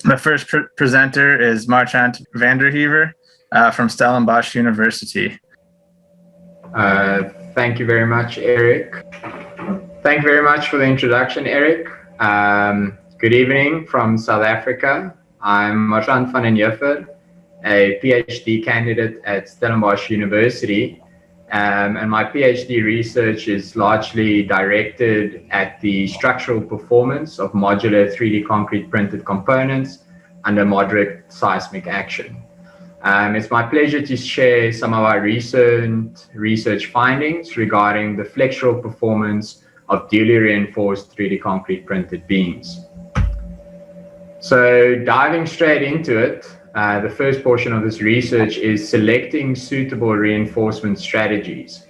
The first presenter is Marchant van der Heever from Stellenbosch University. Thank you very much, Eric. Thank you very much for the introduction, Eric. Good evening from South Africa. I'm Marchant van der Heever, a PhD candidate at Stellenbosch University. And my PhD research is largely directed at the structural performance of modular 3D concrete printed components under moderate seismic action. It's my pleasure to share some of our recent research findings regarding the flexural performance of duly reinforced 3D concrete printed beams. So diving straight into it, the first portion of this research is selecting suitable reinforcement strategies.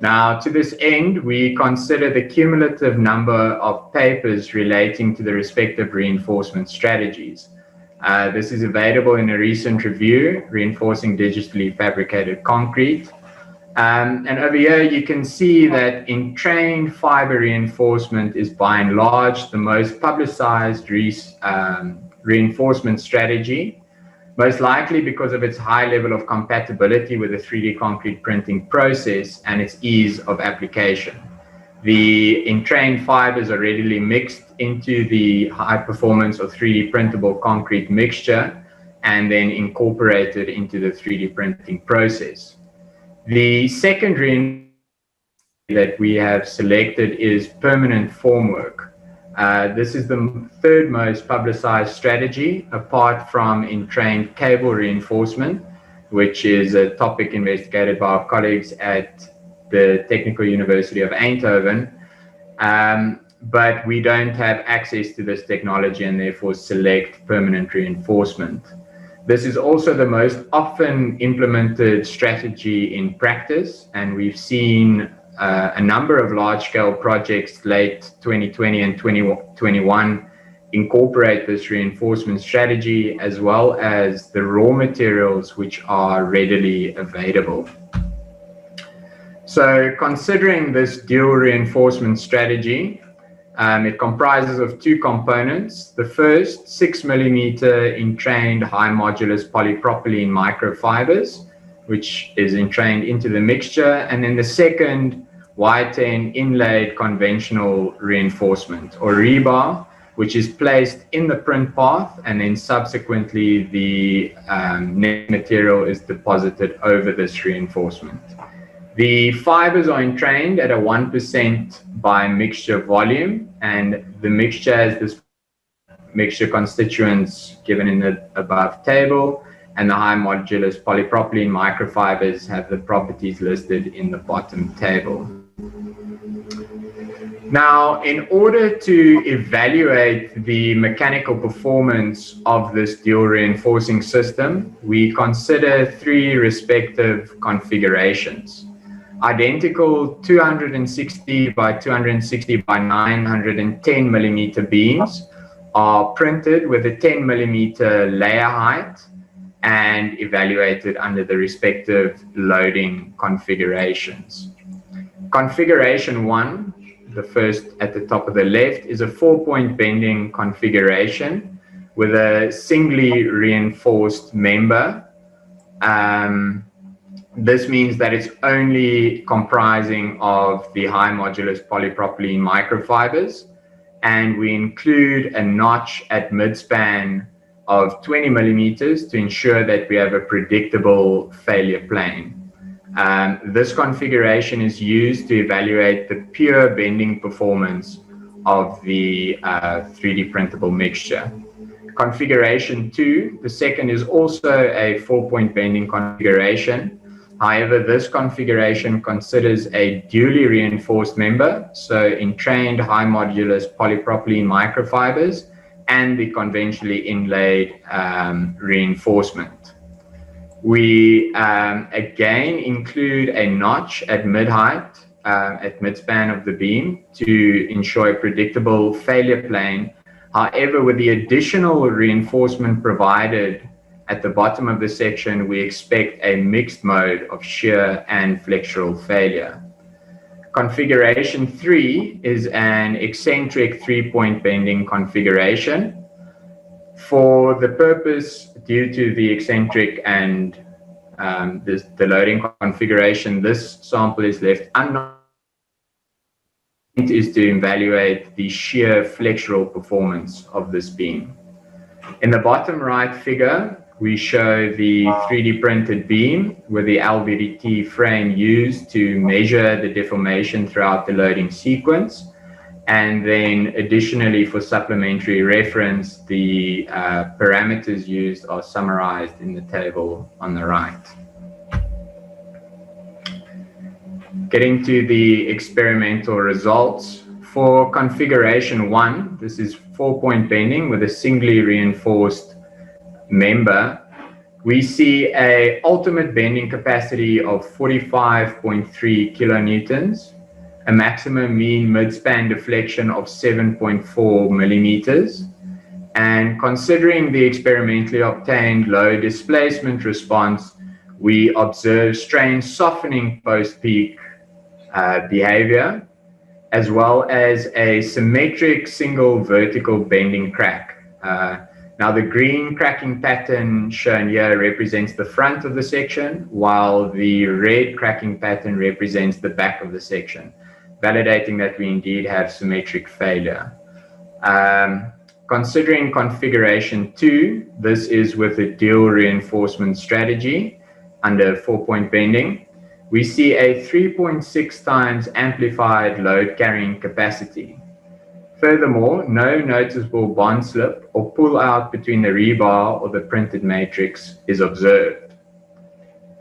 Now, to this end, we consider the cumulative number of papers relating to the respective reinforcement strategies. This is available in a recent review, Reinforcing Digitally Fabricated Concrete. And over here, you can see that entrained fiber reinforcement is by and large the most publicized reinforcement strategy, most likely because of its high level of compatibility with the 3D concrete printing process and its ease of application. The entrained fibers are readily mixed into the high performance or 3D printable concrete mixture and then incorporated into the 3D printing process. The second reinforcement that we have selected is permanent formwork. This is the third most publicized strategy, apart from entrained cable reinforcement, which is a topic investigated by our colleagues at the Technical University of Eindhoven. But we don't have access to this technology and therefore select permanent reinforcement. This is also the most often implemented strategy in practice, and we've seen a number of large-scale projects late 2020 and 2021 incorporate this reinforcement strategy, as well as the raw materials which are readily available. So considering this dual reinforcement strategy, it comprises of two components. The first, 6mm entrained high-modulus polypropylene microfibers, which is entrained into the mixture, and then the second, Y10 inlaid conventional reinforcement or rebar, which is placed in the print path, and then subsequently the net material is deposited over this reinforcement. The fibers are entrained at a 1% by mixture volume, and the mixture has this mixture constituents given in the above table, and the high modulus polypropylene microfibers have the properties listed in the bottom table. Now, in order to evaluate the mechanical performance of this dual reinforcing system, we consider three respective configurations. Identical 260 by 260 by 910 millimeter beams are printed with a 10 millimeter layer height and evaluated under the respective loading configurations. Configuration 1, the first at the top of the left, is a 4-point bending configuration with a singly reinforced member. This means that it's only comprising of the high modulus polypropylene microfibers, and we include a notch at midspan of 20 millimeters to ensure that we have a predictable failure plane. This configuration is used to evaluate the pure bending performance of the 3D printable mixture. Configuration 2, the second, is also a 4-point bending configuration. However, this configuration considers a duly reinforced member, so entrained high modulus polypropylene microfibers and the conventionally inlaid reinforcement. We again include a notch at mid-height, at midspan of the beam to ensure a predictable failure plane. However, with the additional reinforcement provided at the bottom of the section, we expect a mixed mode of shear and flexural failure. Configuration 3 is an eccentric 3-point bending configuration. For the purpose, due to the eccentric and the loading configuration, this sample is left unknown. Is to evaluate the shear flexural performance of this beam. In the bottom right figure, we show the 3D printed beam with the LVDT frame used to measure the deformation throughout the loading sequence. And then additionally, for supplementary reference, the parameters used are summarized in the table on the right. Getting to the experimental results. For configuration 1, this is 4-point bending with a singly reinforced member. We see a ultimate bending capacity of 45.3 kilonewtons, a maximum mean midspan deflection of 7.4 millimeters. And considering the experimentally obtained low displacement response, we observe strain softening post-peak behavior, as well as a symmetric single vertical bending crack. Now the green cracking pattern shown here represents the front of the section, while the red cracking pattern represents the back of the section, validating that we indeed have symmetric failure. Considering configuration 2, this is with a dual reinforcement strategy under 4-point bending. We see a 3.6 times amplified load carrying capacity. Furthermore, no noticeable bond slip or pull out between the rebar or the printed matrix is observed.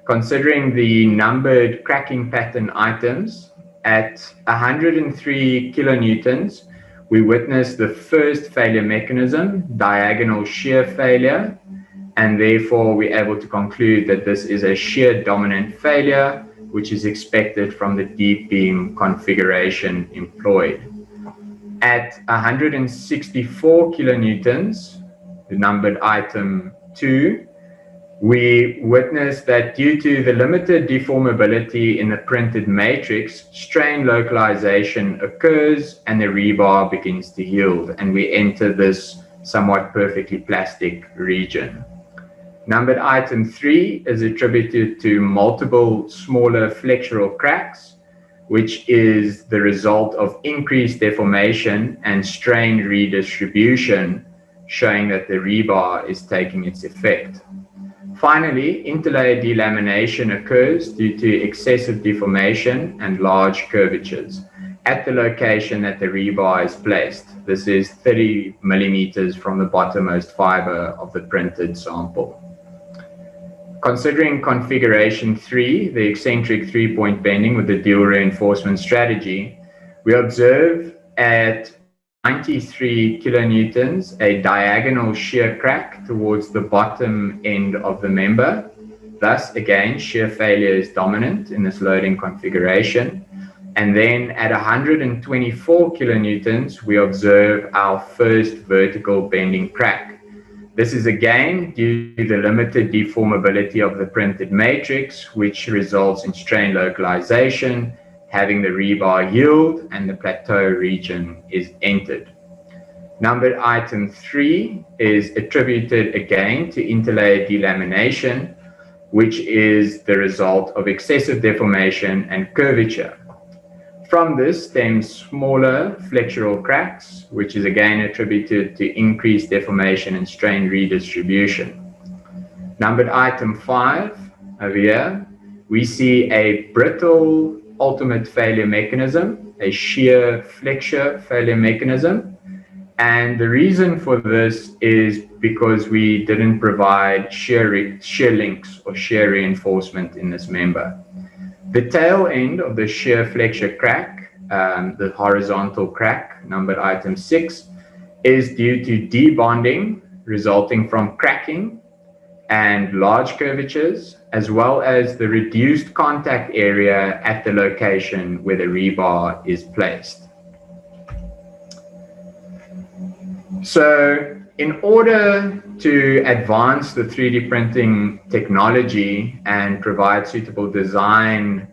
Considering the numbered cracking pattern items, at 103 kilonewtons, we witness the first failure mechanism, diagonal shear failure, and therefore we're able to conclude that this is a shear dominant failure, which is expected from the deep beam configuration employed. At 164 kilonewtons, the numbered item 2, we witness that due to the limited deformability in the printed matrix, strain localization occurs and the rebar begins to yield, and we enter this somewhat perfectly plastic region. Numbered item 3 is attributed to multiple smaller flexural cracks, which is the result of increased deformation and strain redistribution, showing that the rebar is taking its effect. Finally, interlayer delamination occurs due to excessive deformation and large curvatures at the location that the rebar is placed. This is 30 millimeters from the bottommost fiber of the printed sample. Considering configuration 3, the eccentric 3-point bending with the dual reinforcement strategy, we observe at 93 kilonewtons a diagonal shear crack towards the bottom end of the member. Thus, again, shear failure is dominant in this loading configuration. And then at 124 kilonewtons, we observe our first vertical bending crack. This is again due to the limited deformability of the printed matrix, which results in strain localization, having the rebar yield, and the plateau region is entered. Numbered item 3 is attributed again to interlayer delamination, which is the result of excessive deformation and curvature. From this stems smaller flexural cracks, which is again attributed to increased deformation and strain redistribution. Numbered item 5, over here, we see a brittle ultimate failure mechanism, a shear-flexure failure mechanism. And the reason for this is because we didn't provide shear links or shear reinforcement in this member. The tail end of the shear-flexure crack, the horizontal crack, numbered item 6, is due to debonding resulting from cracking and large curvatures, as well as the reduced contact area at the location where the rebar is placed. So in order to advance the 3D printing technology and provide suitable design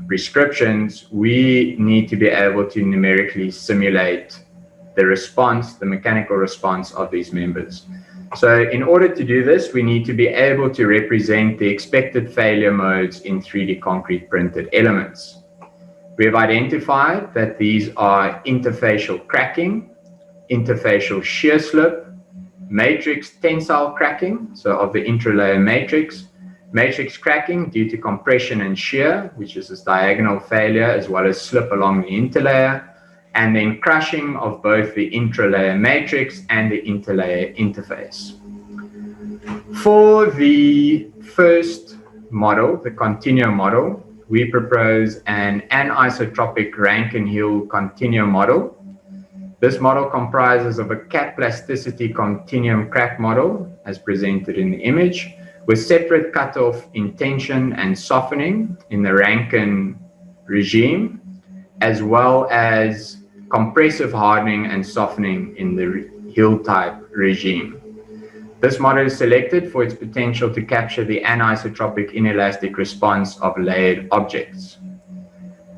prescriptions, we need to be able to numerically simulate the response, the mechanical response of these members. So in order to do this, we need to be able to represent the expected failure modes in 3D concrete printed elements. We have identified that these are interfacial cracking, interfacial shear slip, matrix tensile cracking, so of the intralayer matrix, matrix cracking due to compression and shear, which is this diagonal failure, as well as slip along the interlayer, and then crushing of both the intralayer matrix and the interlayer interface. For the first model, the continuum model, we propose an anisotropic Rankine-Hill continuum model. This model comprises of a cat plasticity continuum crack model, as presented in the image, with separate cutoff in tension and softening in the Rankine regime, as well as compressive hardening and softening in the Hill-type regime. This model is selected for its potential to capture the anisotropic inelastic response of layered objects.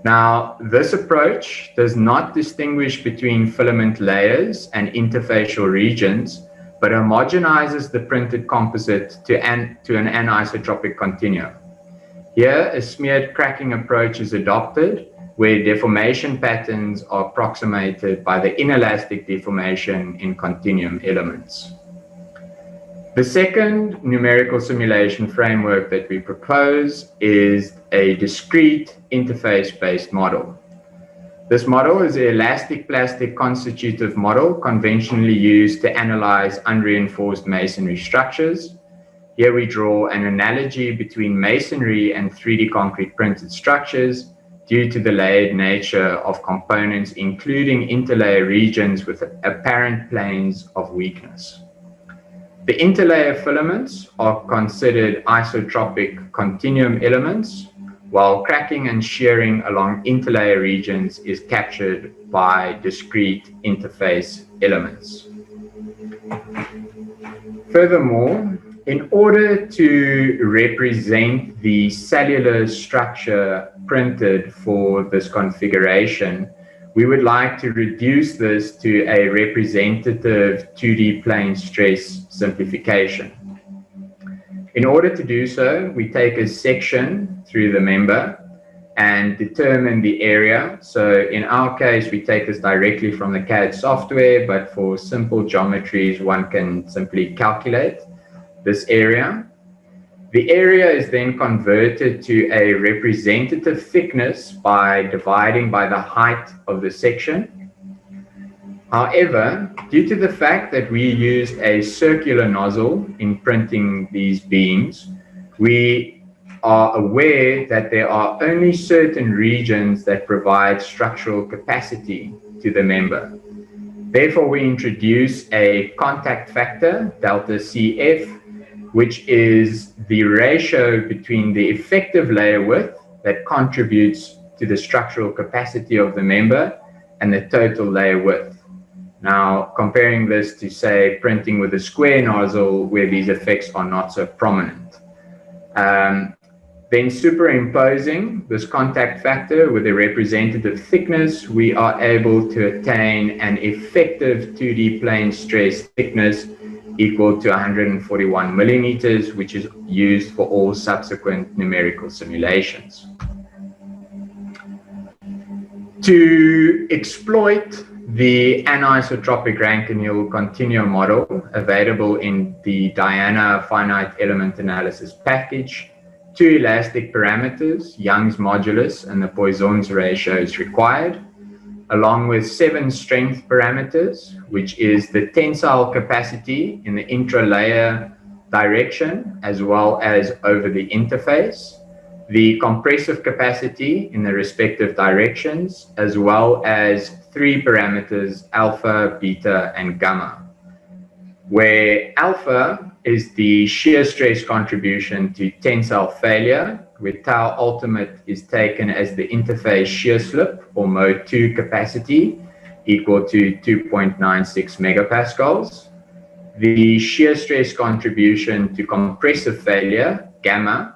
Now, this approach does not distinguish between filament layers and interfacial regions, but homogenizes the printed composite to an anisotropic continuum. Here, a smeared cracking approach is adopted, where deformation patterns are approximated by the inelastic deformation in continuum elements. The second numerical simulation framework that we propose is a discrete interface-based model. This model is an elastic plastic constitutive model conventionally used to analyze unreinforced masonry structures. Here we draw an analogy between masonry and 3D concrete printed structures due to the layered nature of components, including interlayer regions with apparent planes of weakness. The interlayer filaments are considered isotropic continuum elements, while cracking and shearing along interlayer regions is captured by discrete interface elements. Furthermore, in order to represent the cellular structure printed for this configuration, we would like to reduce this to a representative 2D plane stress simplification. In order to do so, we take a section through the member and determine the area. So in our case, we take this directly from the CAD software, but for simple geometries, one can simply calculate this area. The area is then converted to a representative thickness by dividing by the height of the section. However, due to the fact that we used a circular nozzle in printing these beams, we are aware that there are only certain regions that provide structural capacity to the member. Therefore, we introduce a contact factor, delta CF, which is the ratio between the effective layer width that contributes to the structural capacity of the member and the total layer width. Now, comparing this to, say, printing with a square nozzle where these effects are not so prominent. Then superimposing this contact factor with a representative thickness, we are able to attain an effective 2D plane stress thickness equal to 141 millimeters, which is used for all subsequent numerical simulations. To exploit the anisotropic Rankine-Hill continuum model available in the Diana finite element analysis package, two elastic parameters, Young's modulus and the Poisson's ratio, is required, along with 7 strength parameters, which is the tensile capacity in the intralayer direction, as well as over the interface, the compressive capacity in the respective directions, as well as 3 parameters, alpha, beta, and gamma, where alpha is the shear stress contribution to tensile failure, where tau ultimate is taken as the interface shear slip or mode 2 capacity equal to 2.96 megapascals. The shear stress contribution to compressive failure, gamma,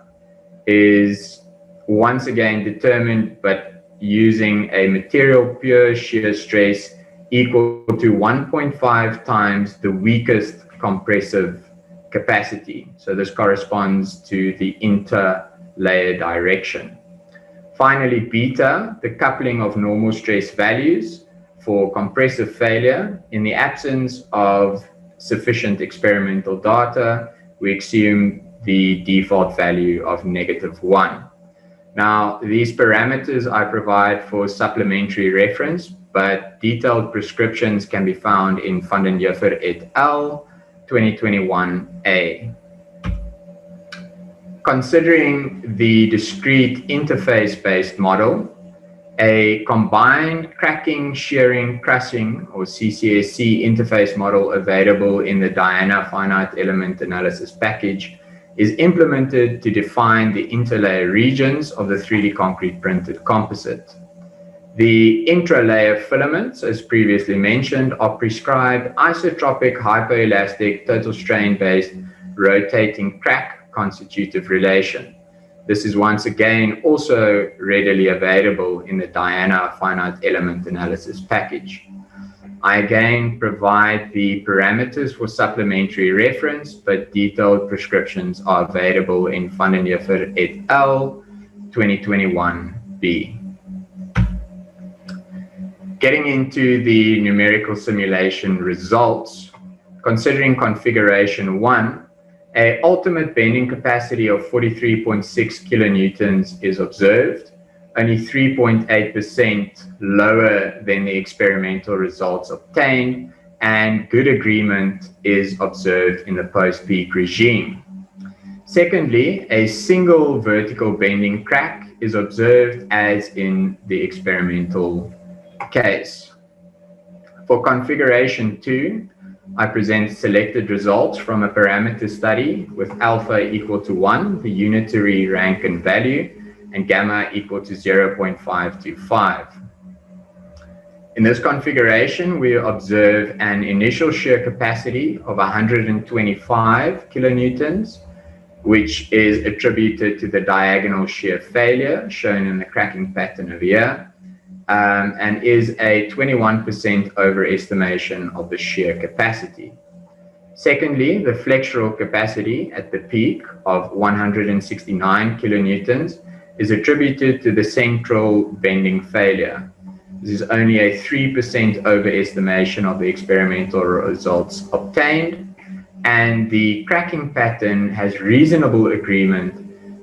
is once again determined but using a material pure shear stress equal to 1.5 times the weakest compressive capacity. So this corresponds to the interlayer direction. Finally, beta, the coupling of normal stress values for compressive failure. In the absence of sufficient experimental data, we assume the default value of -1. Now, these parameters I provide for supplementary reference, but detailed prescriptions can be found in Van den Heever et al. 2021a. Considering the discrete interface-based model, a combined cracking, shearing, crushing, or CCSC interface model available in the Diana finite element analysis package is implemented to define the interlayer regions of the 3D concrete printed composite. The intralayer filaments, as previously mentioned, are prescribed isotropic, hypoelastic, total strain-based, rotating crack constitutive relation. This is once again also readily available in the Diana finite element analysis package. I again provide the parameters for supplementary reference, but detailed prescriptions are available in Van den Heever et al. 2021b. Getting into the numerical simulation results, considering configuration 1, an ultimate bending capacity of 43.6 kilonewtons is observed, only 3.8% lower than the experimental results obtained, and good agreement is observed in the post-peak regime. Secondly, a single vertical bending crack is observed as in the experimental case. For configuration 2, I present selected results from a parameter study with alpha equal to 1, the unitary Rankine value, and gamma equal to 0.525. In this configuration, we observe an initial shear capacity of 125 kilonewtons, which is attributed to the diagonal shear failure shown in the cracking pattern over here, and is a 21% overestimation of the shear capacity. Secondly, the flexural capacity at the peak of 169 kilonewtons is attributed to the central bending failure. This is only a 3% overestimation of the experimental results obtained, and the cracking pattern has reasonable agreement,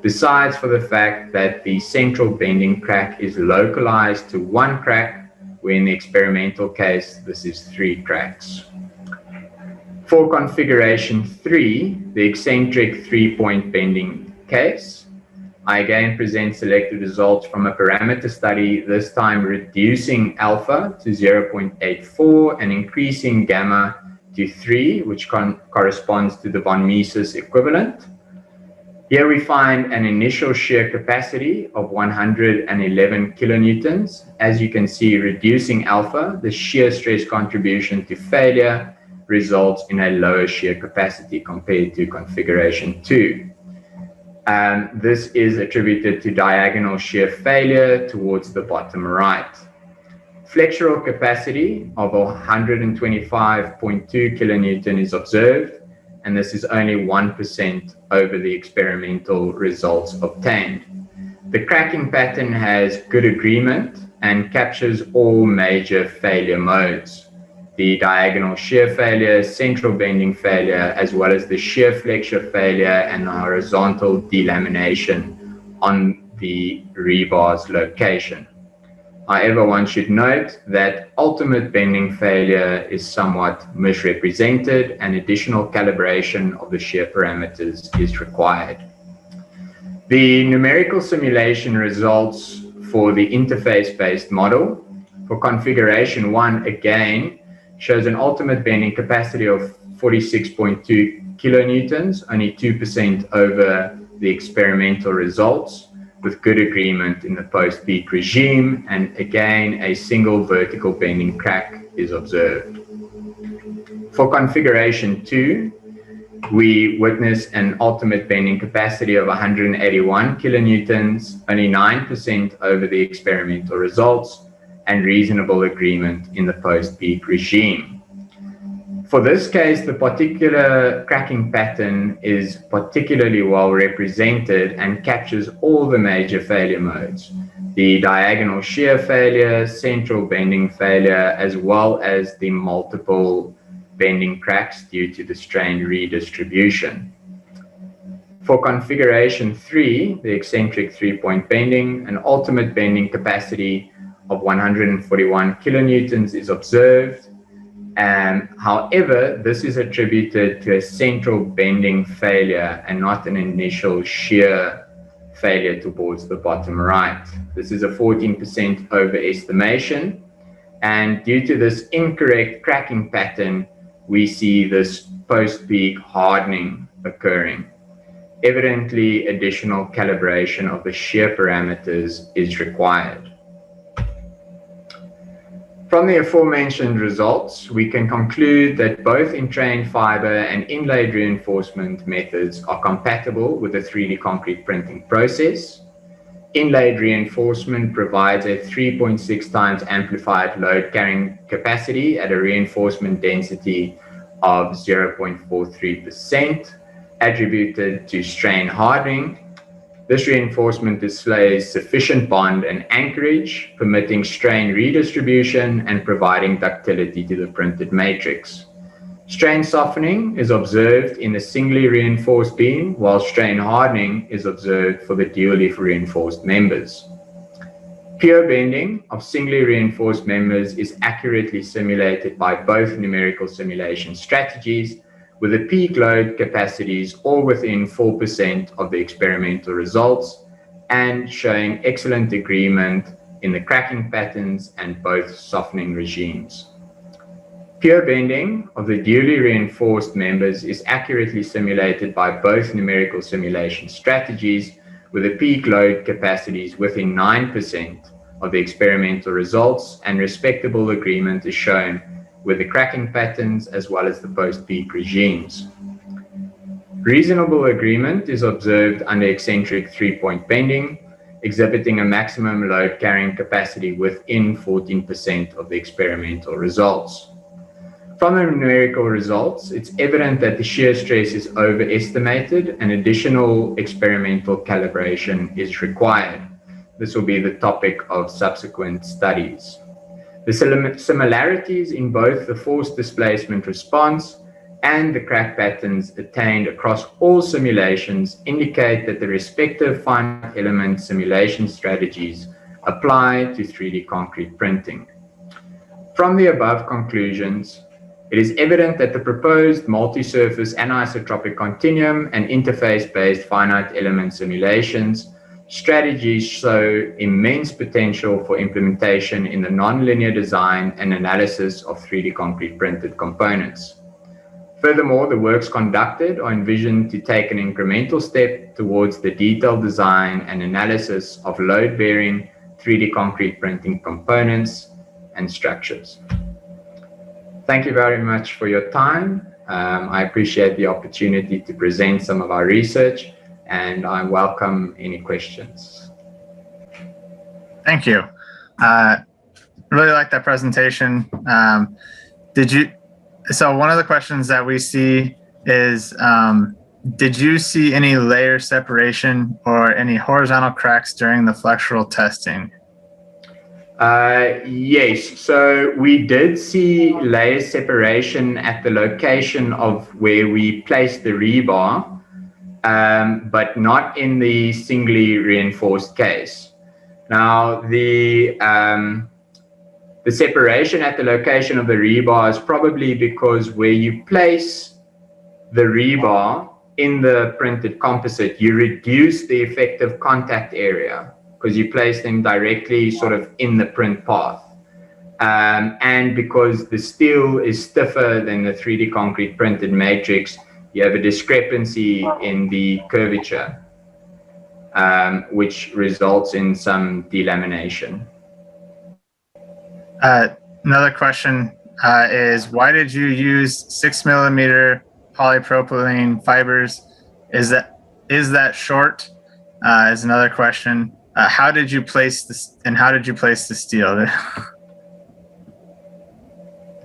besides for the fact that the central bending crack is localized to one crack, where in the experimental case, this is 3 cracks. For configuration 3, the eccentric 3-point bending case, I again present selected results from a parameter study, this time reducing alpha to 0.84 and increasing gamma to 3, which corresponds to the von Mises equivalent. Here we find an initial shear capacity of 111 kilonewtons. As you can see, reducing alpha, the shear stress contribution to failure results in a lower shear capacity compared to configuration 2. This is attributed to diagonal shear failure towards the bottom right. Flexural capacity of 125.2 kilonewton is observed, and this is only 1% over the experimental results obtained. The cracking pattern has good agreement and captures all major failure modes: the diagonal shear failure, central bending failure, as well as the shear-flexure failure and the horizontal delamination on the rebar's location. However, one should note that ultimate bending failure is somewhat misrepresented, and additional calibration of the shear parameters is required. The numerical simulation results for the interface-based model for configuration 1 again shows an ultimate bending capacity of 46.2 kilonewtons, only 2% over the experimental results, with good agreement in the post-peak regime, and again a single vertical bending crack is observed. For configuration 2, we witness an ultimate bending capacity of 181 kilonewtons, only 9% over the experimental results, and reasonable agreement in the post-peak regime. For this case, the particular cracking pattern is particularly well represented and captures all the major failure modes: the diagonal shear failure, central bending failure, as well as the multiple bending cracks due to the strain redistribution. For configuration 3, the eccentric 3-point bending, an ultimate bending capacity of 141 kilonewtons is observed. However, this is attributed to a central bending failure and not an initial shear failure towards the bottom right. This is a 14% overestimation, and due to this incorrect cracking pattern, we see this post-peak hardening occurring. Evidently, additional calibration of the shear parameters is required. From the aforementioned results, we can conclude that both entrained fiber and inlaid reinforcement methods are compatible with the 3D concrete printing process. Inlaid reinforcement provides a 3.6 times amplified load carrying capacity at a reinforcement density of 0.43%, attributed to strain hardening. This reinforcement displays sufficient bond and anchorage, permitting strain redistribution and providing ductility to the printed matrix. Strain softening is observed in the singly reinforced beam, while strain hardening is observed for the dually reinforced members. Pure bending of singly reinforced members is accurately simulated by both numerical simulation strategies, with the peak load capacities all within 4% of the experimental results, and showing excellent agreement in the cracking patterns and both softening regimes. Pure bending of the dually reinforced members is accurately simulated by both numerical simulation strategies, with the peak load capacities within 9% of the experimental results, and respectable agreement is shown with the cracking patterns as well as the post-peak regimes. Reasonable agreement is observed under eccentric 3-point bending, exhibiting a maximum load carrying capacity within 14% of the experimental results. From the numerical results, it's evident that the shear stress is overestimated and additional experimental calibration is required. This will be the topic of subsequent studies. The similarities in both the force displacement response and the crack patterns attained across all simulations indicate that the respective finite element simulation strategies apply to 3D concrete printing. From the above conclusions, it is evident that the proposed multi-surface anisotropic continuum and interface-based finite element simulations strategies show immense potential for implementation in the nonlinear design and analysis of 3D concrete printed components. Furthermore, the works conducted are envisioned to take an incremental step towards the detailed design and analysis of load-bearing 3D concrete printing components and structures. Thank you very much for your time. I appreciate the opportunity to present some of our research, and I welcome any questions. Thank you. Really like that presentation. So one of the questions that we see is, did you see any layer separation or any horizontal cracks during the flexural testing? Yes, so we did see layer separation at the location of where we placed the rebar, but not in the singly reinforced case. Now, the separation at the location of the rebar is probably because where you place the rebar in the printed composite, you reduce the effective contact area because you place them directly sort of in the print path. And because the steel is stiffer than the 3D concrete printed matrix, you have a discrepancy in the curvature, which results in some delamination. Another question is, why did you use 6mm polypropylene fibers? Is that short? Is another question. How did you place this, and how did you place the steel?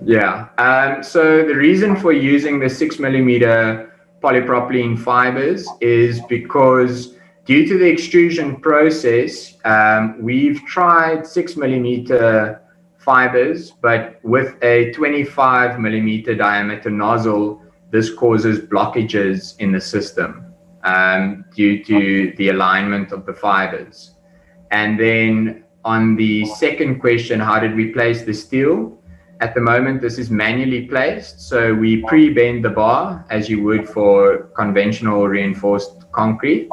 Yeah. So the reason for using the 6mm polypropylene fibers is because due to the extrusion process, we've tried 6mm fibers, but with a 25mm diameter nozzle, this causes blockages in the system due to the alignment of the fibers. And then on the second question, how did we place the steel? At the moment, this is manually placed. So we pre-bend the bar as you would for conventional reinforced concrete.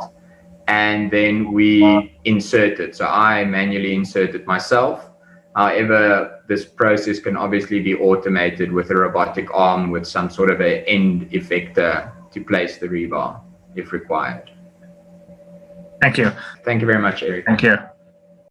And then we insert it. So I manually insert it myself. However, this process can obviously be automated with a robotic arm with some sort of an end effector to place the rebar if required. Thank you. Thank you very much, Eric. Thank you.